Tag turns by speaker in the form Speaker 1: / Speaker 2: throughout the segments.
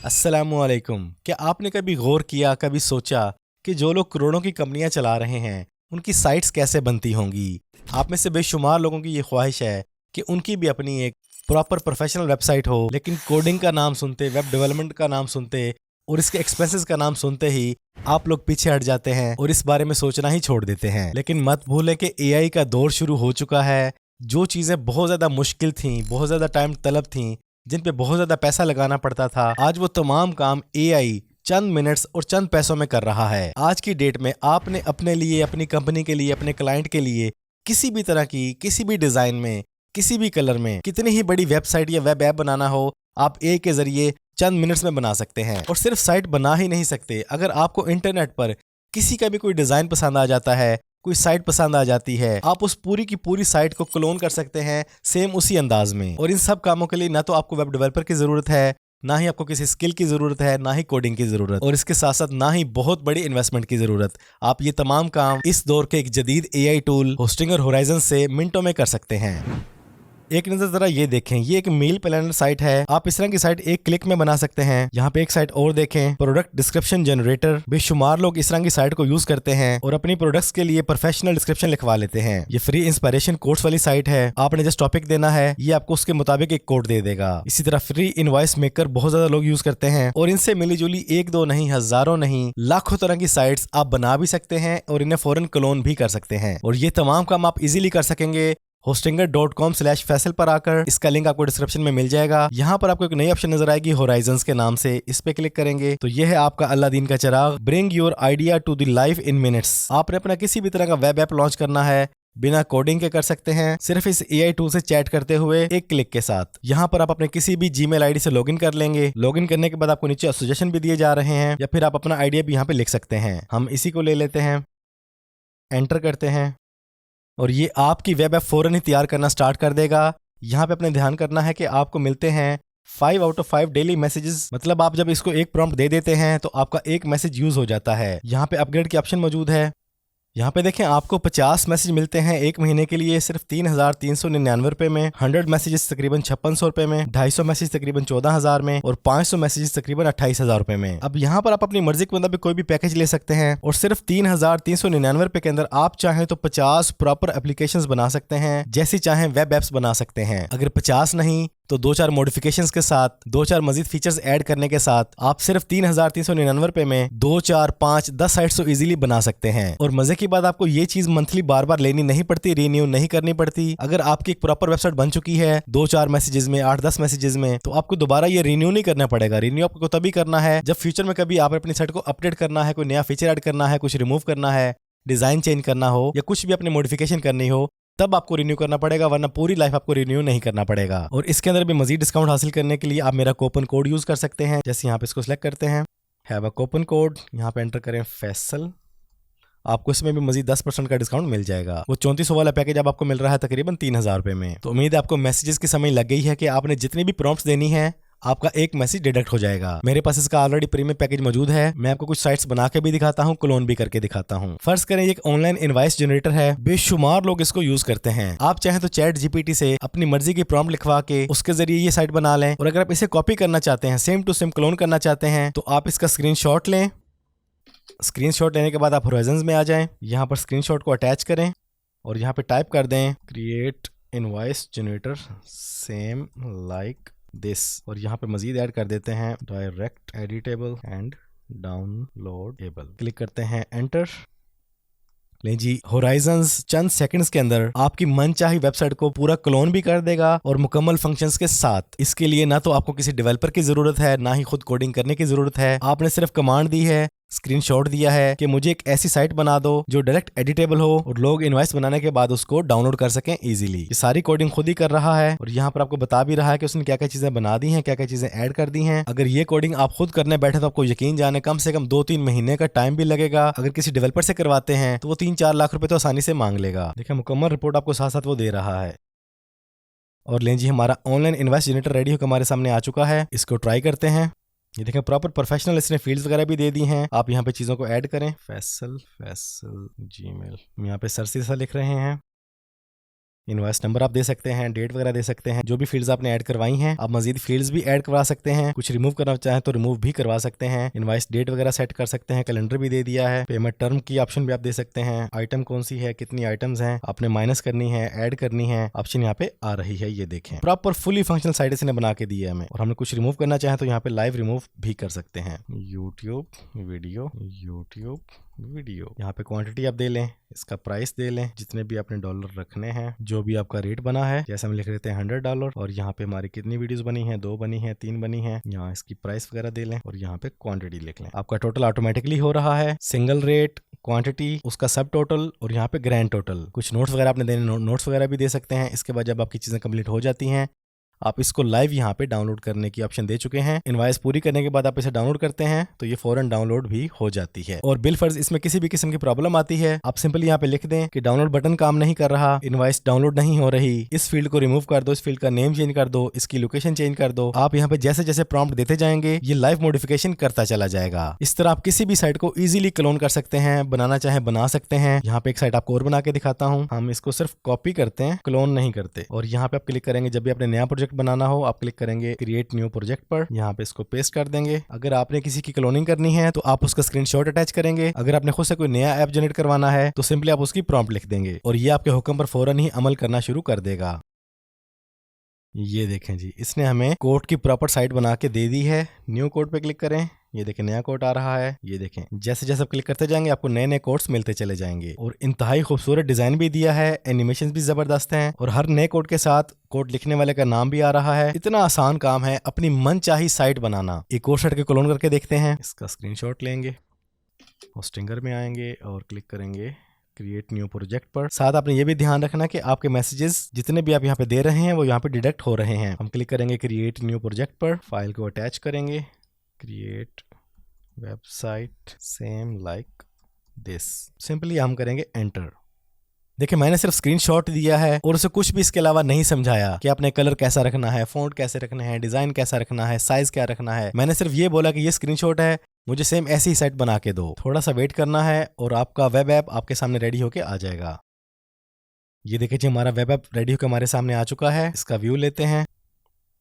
Speaker 1: अस्सलामुअलैकुम। क्या आपने कभी गौर किया, कभी सोचा कि जो लोग करोड़ों की कंपनियां चला रहे हैं उनकी साइट्स कैसे बनती होंगी? आप में से बेशुमार लोगों की ये ख्वाहिश है कि उनकी भी अपनी एक प्रॉपर प्रोफेशनल वेबसाइट हो, लेकिन कोडिंग का नाम सुनते, वेब डेवलपमेंट का नाम सुनते और इसके एक्सपेंसेस का नाम सुनते ही आप लोग पीछे हट जाते हैं और इस बारे में सोचना ही छोड़ देते हैं। लेकिन मत भूलें कि एआई का दौर शुरू हो चुका है। जो चीज़ें बहुत ज़्यादा मुश्किल थीं, बहुत ज़्यादा टाइम तलब थीं, जिन पे बहुत ज़्यादा पैसा लगाना पड़ता था, आज वो तमाम काम एआई चंद मिनट्स और चंद पैसों में कर रहा है। आज की डेट में आपने अपने लिए, अपनी कंपनी के लिए, अपने क्लाइंट के लिए किसी भी तरह की, किसी भी डिज़ाइन में, किसी भी कलर में, कितनी ही बड़ी वेबसाइट या वेब ऐप बनाना हो, आप एआई के ज़रिए चंद मिनट्स में बना सकते हैं। और सिर्फ साइट बना ही नहीं सकते, अगर आपको इंटरनेट पर किसी का भी कोई डिज़ाइन पसंद आ जाता है, कोई साइट पसंद आ जाती है, आप उस पूरी की पूरी साइट को क्लोन कर सकते हैं सेम उसी अंदाज में। और इन सब कामों के लिए ना तो आपको वेब डेवलपर की जरूरत है, ना ही आपको किसी स्किल की जरूरत है, ना ही कोडिंग की जरूरत, और इसके साथ साथ ना ही बहुत बड़ी इन्वेस्टमेंट की जरूरत। आप ये तमाम काम इस दौर के एक जदीद एआई टूल होस्टिंगर होराइजन से मिनटों में कर सकते हैं। एक नजर जरा ये देखें, ये एक मील प्लानर साइट है। आप इस तरह की साइट एक क्लिक में बना सकते हैं। यहाँ पे एक साइट और देखें, प्रोडक्ट डिस्क्रिप्शन जनरेटर। बेशुमार लोग इस तरह की साइट को यूज करते हैं और अपनी प्रोडक्ट्स के लिए प्रोफेशनल डिस्क्रिप्शन लिखवा लेते हैं। ये फ्री इंस्पिरेशन कोड्स वाली साइट है। आपने जस्ट टॉपिक देना है, ये आपको उसके मुताबिक एक कोड दे देगा। इसी तरह फ्री इनवॉइस मेकर बहुत ज्यादा लोग यूज करते हैं और इनसे मिली जुली एक दो नहीं, हजारों नहीं, लाखों तरह की साइट्स आप बना भी सकते हैं और इन्हें फौरन क्लोन भी कर सकते हैं। और ये तमाम काम आप इजीली कर सकेंगे hostinger.com/faisal पर आकर। इसका लिंक आपको डिस्क्रिप्शन में मिल जाएगा। यहाँ पर आपको एक नई ऑप्शन नजर आएगी होराइजन्स के नाम से, इस पे क्लिक करेंगे तो यह है आपका अल्लादीन का चिराग। Bring your idea to the life in minutes. आपने अपना किसी भी तरह का वेब ऐप लॉन्च करना है, बिना कोडिंग के कर सकते हैं, सिर्फ इस एआई टूल से चैट करते हुए एक क्लिक के साथ। यहाँ पर आप अपने किसी भी जीमेल आईडी से लॉगिन कर लेंगे। लॉगिन करने के बाद आपको नीचे सजेशन भी दिए जा रहे हैं, या फिर आप अपना आइडिया भी यहाँ पे लिख सकते हैं। हम इसी को ले लेते हैं, एंटर करते हैं और ये आपकी वेब ऐप फौरन ही तैयार करना स्टार्ट कर देगा। यहाँ पे अपने ध्यान करना है कि आपको मिलते हैं 5 आउट ऑफ 5 डेली मैसेजेस। मतलब आप जब इसको एक प्रॉम्प्ट दे देते हैं तो आपका एक मैसेज यूज हो जाता है। यहाँ पे अपग्रेड की ऑप्शन मौजूद है। यहाँ पे देखें, आपको 50 मैसेज मिलते हैं एक महीने के लिए सिर्फ 3,399 रुपए में, 100 मैसेजेस तकरीबन 5600 रुपए में, 250 मैसेज तकरीबन 14,000 में और 500 मैसेजेस तकरीबन 28,000 रुपए में। अब यहाँ पर आप अपनी मर्जी के मुताबिक कोई भी पैकेज ले सकते हैं और सिर्फ 3,399 रुपए के अंदर आप चाहें तो 50 प्रॉपर एप्लीकेशंस बना सकते हैं, जैसी चाहें वेब एप्स बना सकते हैं। अगर 50 नहीं तो 2-4 मॉडिफिकेशंस के साथ, 2-4 मजीद फीचर्स ऐड करने के साथ आप सिर्फ 3,399 रुपए में 2, 4, 5, 10 साइट्स तो इजीली बना सकते हैं। और मजे की बात, आपको ये चीज मंथली बार बार लेनी नहीं पड़ती, रिन्यू नहीं करनी पड़ती। अगर आपकी एक प्रॉपर वेबसाइट बन चुकी है 2-4 मैसेजेस में, 8-10 मैसेजेस में, तो आपको दोबारा ये रिन्यू नहीं करना पड़ेगा। रिन्यू आपको तभी करना है जब फ्यूचर में कभी आप अपनी साइट को अपडेट करना है, कोई नया फीचर ऐड करना है, कुछ रिमूव करना है, डिजाइन चेंज करना हो या कुछ भी अपनी मॉडिफिकेशन करनी हो, तब आपको रिन्यू करना पड़ेगा, वरना पूरी लाइफ आपको रिन्यू नहीं करना पड़ेगा। और इसके अंदर भी मजीद डिस्काउंट हासिल करने के लिए आप मेरा कूपन कोड यूज कर सकते हैं। जैसे यहाँ पे इसको सिलेक्ट करते हैं, हैव अ कूपन कोड, यहाँ पे एंटर करें फैसल, आपको इसमें भी मजीद 10% का डिस्काउंट मिल जाएगा। वो 3400 वाला पैकेज अब आपको मिल रहा है तकरीबन 3,000 रुपए में। तो उम्मीद है आपको मैसेजेस की समझ लग गई है कि आपने जितनी भी प्रॉम्प्ट्स देनी है आपका एक मैसेज डिडक्ट हो जाएगा। मेरे पास इसका ऑलरेडी प्रीमियम पैकेज मौजूद है। मैं आपको कुछ साइट्स बना के भी दिखाता हूँ, क्लोन भी करके दिखाता हूँ। फर्ज करें ये एक ऑनलाइन इनवॉइस जनरेटर है, बेशुमार लोग इसको यूज करते हैं। आप चाहें तो चैट जीपीटी से अपनी मर्जी की प्रॉम्प्ट लिखवा के उसके जरिए ये साइट बना लें। और अगर आप इसे कॉपी करना चाहते हैं, सेम टू सेम क्लोन करना चाहते हैं, तो आप इसका स्क्रीनशॉट लें। स्क्रीनशॉट लेने के बाद आप होराइजन्स में आ जाएं, यहाँ पर स्क्रीनशॉट को अटैच करें और यहाँ पे टाइप कर दें create invoice generator same like this, और यहाँ पे मजीद ऐड कर देते हैं direct editable and downloadable. Click करते हैं एंटर। लें जी, होराइजन्स चंद सेकंड्स के अंदर आपकी मनचाही वेबसाइट को पूरा क्लोन भी कर देगा और मुकम्मल फंक्शंस के साथ। इसके लिए ना तो आपको किसी डेवलपर की जरूरत है, ना ही खुद कोडिंग करने की जरूरत है। आपने सिर्फ कमांड दी है, स्क्रीनशॉट दिया है कि मुझे एक ऐसी साइट बना दो जो डायरेक्ट एडिटेबल हो और लोग इनवॉइस बनाने के बाद उसको डाउनलोड कर सकें इजीली। ये सारी कोडिंग खुद ही कर रहा है और यहाँ पर आपको बता भी रहा है कि उसने क्या क्या चीजें बना दी हैं, क्या क्या चीजें ऐड कर दी हैं। अगर ये कोडिंग आप खुद करने बैठे तो आपको यकीन जाने कम से कम 2-3 महीने का टाइम भी लगेगा। अगर किसी डेवलपर से करवाते हैं तो वो 3-4 लाख रुपए तो आसानी से मांग लेगा। देखिए, मुकम्मल रिपोर्ट आपको साथ साथ वो दे रहा है। और लें जी, हमारा ऑनलाइन इनवॉइस जनरेटर रेडी होकर हमारे सामने आ चुका है। इसको ट्राई करते हैं। ये देखें, प्रॉपर प्रोफेशनल इसने फील्ड्स वगैरह भी दे दी हैं। आप यहाँ पे चीज़ों को ऐड करें। फैसल जीमेल, हम यहाँ पे सर से लिख रहे हैं। इनवॉइस नंबर आप दे सकते हैं, डेट वगैरह दे सकते हैं, जो भी फील्ड्स आपने ऐड करवाई हैं आप मजीद फील्ड्स भी ऐड करवा सकते हैं, कुछ रिमूव करना चाहें तो रिमूव भी करवा सकते हैं, इनवॉइस डेट वगैरह सेट कर सकते हैं, कैलेंडर भी दे दिया है, पेमेंट टर्म की ऑप्शन भी आप दे सकते हैं, आइटम कौन सी है, कितनी आइटम्स हैं, आपने माइनस करनी है, ऐड करनी है, ऑप्शन यहाँ पे आ रही है। ये देखें प्रॉपर फुली फंक्शनल साइट इसने बना के दी है हमें। और हमने कुछ रिमूव करना चाहें तो यहाँ पे लाइव रिमूव भी कर सकते हैं। यूट्यूब वीडियो यहाँ पे क्वांटिटी आप दे लें, इसका प्राइस दे लें, जितने भी आपने डॉलर रखने हैं, जो भी आपका रेट बना है, जैसे हम लिख लेते हैं $100 और यहाँ पे हमारी कितनी वीडियोस बनी हैं, 2 बनी हैं, 3 बनी हैं, यहाँ इसकी प्राइस वगैरह दे लें और यहाँ पे क्वांटिटी लिख लें। आपका टोटल ऑटोमेटिकली हो रहा है, सिंगल रेट, क्वांटिटी, उसका सब टोटल और यहाँ पे ग्रैंड टोटल। कुछ नोट्स वगैरह आपने देने, नोट्स वगैरह भी दे सकते हैं। इसके बाद जब आपकी चीजें कंप्लीट हो जाती हैं आप इसको लाइव यहाँ पे डाउनलोड करने की ऑप्शन दे चुके हैं। इनवॉइस पूरी करने के बाद आप इसे डाउनलोड करते हैं तो ये फौरन डाउनलोड भी हो जाती है। और बिल फर्ज इसमें किसी भी किस्म की प्रॉब्लम आती है आप सिंपली यहाँ पे लिख दें कि डाउनलोड बटन काम नहीं कर रहा, इनवॉइस डाउनलोड नहीं हो रही, इस फील्ड को रिमूव कर दो, इस फील्ड का नेम चेंज कर दो, इसकी लोकेशन चेंज कर दो। आप यहाँ पे जैसे जैसे प्रॉम्प्ट देते जाएंगे ये लाइव मॉडिफिकेशन करता चला जाएगा। इस तरह आप किसी भी साइट को इजीली क्लोन कर सकते हैं, बनाना चाहे बना सकते हैं। यहाँ पे एक साइट आपको और बना के दिखाता हूँ। हम इसको सिर्फ कॉपी करते हैं, क्लोन नहीं करते। और यहाँ पे आप क्लिक करेंगे, जब भी आपने नया प्रोजेक्ट बनाना हो आप क्लिक करेंगे क्रिएट न्यू प्रोजेक्ट पर, यहाँ पे इसको पेस्ट कर देंगे। अगर आपने किसी की क्लोनिंग करनी है तो आप उसका स्क्रीनशॉट अटैच करेंगे। अगर आपने खुद से कोई नया ऐप जनरेट करवाना है तो सिंपली आप उसकी प्रॉम्प्ट लिख देंगे और ये आपके हुक्म पर फौरन ही अमल करना शुरू कर देगा। ये देखें जी, इसने हमें कोड की प्रॉपर साइट बना के दे दी है। न्यू कोड पे क्लिक करें, ये देखें नया कोड आ रहा है। ये देखें जैसे जैसे आप क्लिक करते जाएंगे आपको नए नए कोड्स मिलते चले जाएंगे। और इंतहाई खूबसूरत डिजाइन भी दिया है, एनिमेशन भी जबरदस्त हैं और हर नए कोड के साथ कोड लिखने वाले का नाम भी आ रहा है। इतना आसान काम है अपनी मनचाही साइट बनाना। एक और साइट के क्लोन करके देखते हैं। इसका स्क्रीनशॉट लेंगे, होस्टिंगर में आएंगे और क्लिक करेंगे क्रिएट न्यू प्रोजेक्ट पर। साथ आपने ये भी ध्यान रखना कि आपके मैसेजेस जितने भी आप यहाँ पे दे रहे हैं वो यहाँ पे डिटेक्ट हो रहे हैं। हम क्लिक करेंगे क्रिएट न्यू प्रोजेक्ट पर, फाइल को अटैच करेंगे, create website same like this, simply हम करेंगे एंटर। देखिए मैंने सिर्फ स्क्रीनशॉट दिया है और उसे कुछ भी इसके अलावा नहीं समझाया कि आपने कलर कैसा रखना है, फॉन्ट कैसे रखना है, डिजाइन कैसा रखना है, साइज क्या रखना है। मैंने सिर्फ ये बोला कि ये स्क्रीनशॉट है, मुझे सेम ऐसी ही साइट बना के दो। थोड़ा सा वेट करना है और आपका वेब ऐप आपके सामने रेडी होके आ जाएगा। ये देखिए जी हमारा वेब ऐप रेडी होकर हमारे सामने आ चुका है। इसका व्यू लेते हैं।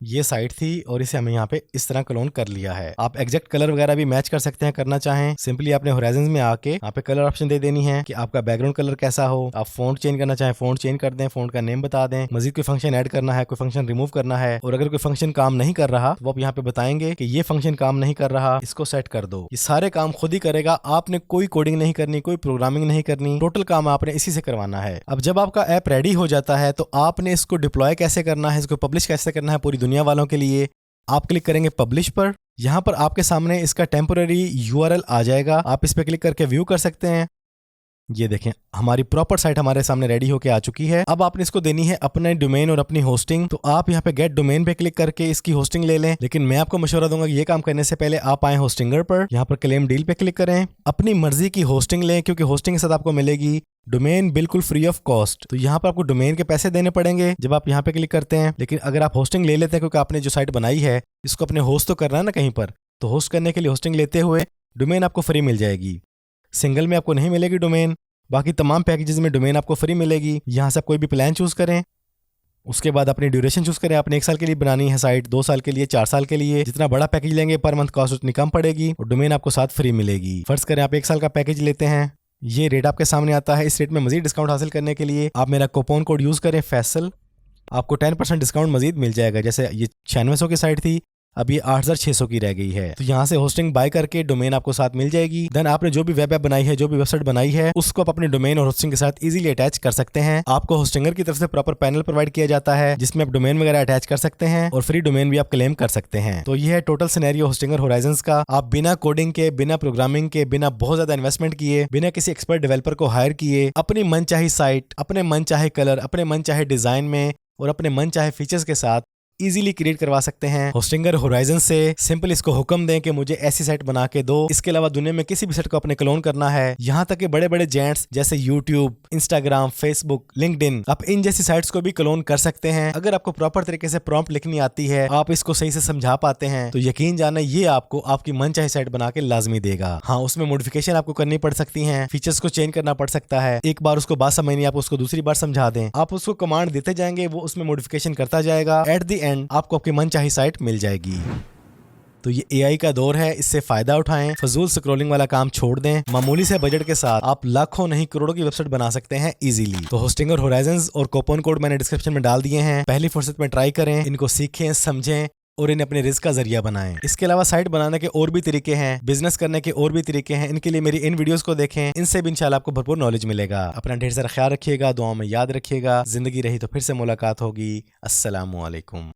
Speaker 1: ये साइट थी और इसे हमें यहाँ पे इस तरह क्लोन कर लिया है। आप एग्जैक्ट कलर वगैरह भी मैच कर सकते हैं करना चाहें। सिंपली आपने होराइजन में आके यहाँ पे कलर ऑप्शन दे देनी है कि आपका बैकग्राउंड कलर कैसा हो। आप फॉन्ट चेंज करना चाहें फॉन्ट चेंज कर दें, फॉन्ट का नेम बता दें। मजीद कोई फंक्शन ऐड करना है, कोई फंक्शन रिमूव करना है और अगर कोई फंक्शन काम नहीं कर रहा तो आप यहाँ पे बताएंगे कि ये फंक्शन काम नहीं कर रहा, इसको सेट कर दो। ये सारे काम खुद ही करेगा, आपने कोई कोडिंग नहीं करनी, कोई प्रोग्रामिंग नहीं करनी, टोटल काम आपने इसी से करवाना है। अब जब आपका ऐप रेडी हो जाता है तो आपने इसको डिप्लॉय कैसे करना है, इसको पब्लिश कैसे करना है पूरी दुनिया वालों के लिए। आप क्लिक करेंगे पब्लिश पर, यहां पर आपके सामने इसका टेम्पोररी URL आ जाएगा। आप इस पे क्लिक करके व्यू कर सकते हैं। ये देखें हमारी प्रॉपर साइट हमारे सामने रेडी होके आ चुकी है। अब आपने इसको देनी है अपने डोमेन और अपनी होस्टिंग। तो आप यहाँ पे गेट डोमेन पे क्लिक करके इसकी होस्टिंग ले लें, लेकिन मैं आपको मशवरा दूंगा कि ये काम करने से पहले आप आए होस्टिंगर पर, यहाँ पर क्लेम डील पे क्लिक करें, अपनी मर्जी की होस्टिंग लें क्योंकि होस्टिंग के साथ आपको मिलेगी डोमेन बिल्कुल फ्री ऑफ कॉस्ट। तो यहाँ पर आपको डोमेन के पैसे देने पड़ेंगे जब आप यहाँ पे क्लिक करते हैं। लेकिन अगर आप होस्टिंग ले लेते हैं क्योंकि आपने जो साइट बनाई है इसको अपने होस्ट तो करना है ना कहीं पर, तो होस्ट करने के लिए होस्टिंग लेते हुए डोमेन आपको फ्री मिल जाएगी। सिंगल में आपको नहीं मिलेगी डोमेन, बाकी तमाम पैकेजेस में डोमेन आपको फ्री मिलेगी। यहाँ से आप कोई भी प्लान चूज करें, उसके बाद अपनी ड्यूरेशन चूज करें। आपने 1 साल के लिए बनानी है साइट, 2 साल के लिए, 4 साल के लिए। जितना बड़ा पैकेज लेंगे पर मंथ कॉस्ट उतनी कम पड़ेगी और डोमेन आपको साथ फ्री मिलेगी। फर्ज करें आप 1 साल का पैकेज लेते हैं, ये रेट आपके सामने आता है। इस रेट में मजीद डिस्काउंट हासिल करने के लिए आप मेरा कूपन कोड यूज करें फैसल, आपको 10% डिस्काउंट मजीद मिल जाएगा। जैसे ये 9600 की साइट थी, अब ये 8600 की रह गई है। तो यहाँ से होस्टिंग बाय करके डोमेन आपको साथ मिल जाएगी। देन आपने जो भी वेब ऐप बनाई है, जो भी वेबसाइट बनाई है, उसको आप अपने डोमेन और होस्टिंग के साथ इजीली अटैच कर सकते हैं। आपको होस्टिंगर की तरफ से प्रॉपर पैनल प्रोवाइड किया जाता है जिसमें आप डोमेन वगैरह अटैच कर सकते हैं और फ्री डोमेन भी आप क्लेम कर सकते हैं। तो ये है टोटल सिनेरियो होस्टिंगर होराइजन्स का। आप बिना कोडिंग के, बिना प्रोग्रामिंग के, बिना बहुत ज्यादा इन्वेस्टमेंट किए, बिना किसी एक्सपर्ट डेवलपर को हायर किए, अपनी मनचाही साइट, अपने मनचाहे कलर, अपने मनचाहे डिजाइन में और अपने मनचाहे फीचर्स के साथ इजीली क्रिएट करवा सकते हैं। होस्टिंगर होराइजन से सिंपल इसको हुक्म दें कि मुझे ऐसी साइट बना के दो। इसके अलावा दुनिया में किसी भी साइट को अपने क्लोन करना है, यहाँ तक कि बड़े बड़े जेंट्स जैसे यूट्यूब, इंस्टाग्राम, फेसबुक, लिंक्डइन, आप इन जैसी साइट्स को भी क्लोन कर सकते हैं। अगर आपको प्रॉपर तरीके से प्रॉम्प्ट लिखनी आती है, आप इसको सही से समझा पाते हैं, तो यकीन जाने ये आपको आपकी मनचाही साइट बना के लाजमी देगा। हाँ, उसमें मॉडिफिकेशन आपको करनी पड़ सकती है, फीचर्स को चेंज करना पड़ सकता है। एक बार उसको बात समझ नहीं, आप उसको दूसरी बार समझा दें, आप उसको कमांड देते जाएंगे, वो उसमें मॉडिफिकेशन करता जाएगा। एट द एंड आपको आपकी मनचाही साइट मिल जाएगी। तो ये AI का दौर है, इससे फायदा उठाएं, फजूल स्क्रॉलिंग वाला काम छोड़ दें। मामूली से बजट के साथ आप लाखों नहीं करोड़ों की वेबसाइट बना सकते हैं इजीली। तो होस्टिंगर होराइजन और कूपन कोड मैंने डिस्क्रिप्शन में डाल दिए हैं, पहली फुर्सत में ट्राई करें, इनको सीखें, समझें और इन्हें अपने रिस्क का जरिया बनाएं। इसके अलावा साइट बनाने के और भी तरीके हैं, बिजनेस करने के और भी तरीके हैं, इनके लिए मेरी इन वीडियोस को देखें, इनसे भी इंशाल्लाह आपको भरपूर नॉलेज मिलेगा। अपना ढेर सारा ख्याल रखिएगा, दुआओं में याद रखिएगा। जिंदगी रही तो फिर से मुलाकात होगी। अस्सलामु अलैकुम।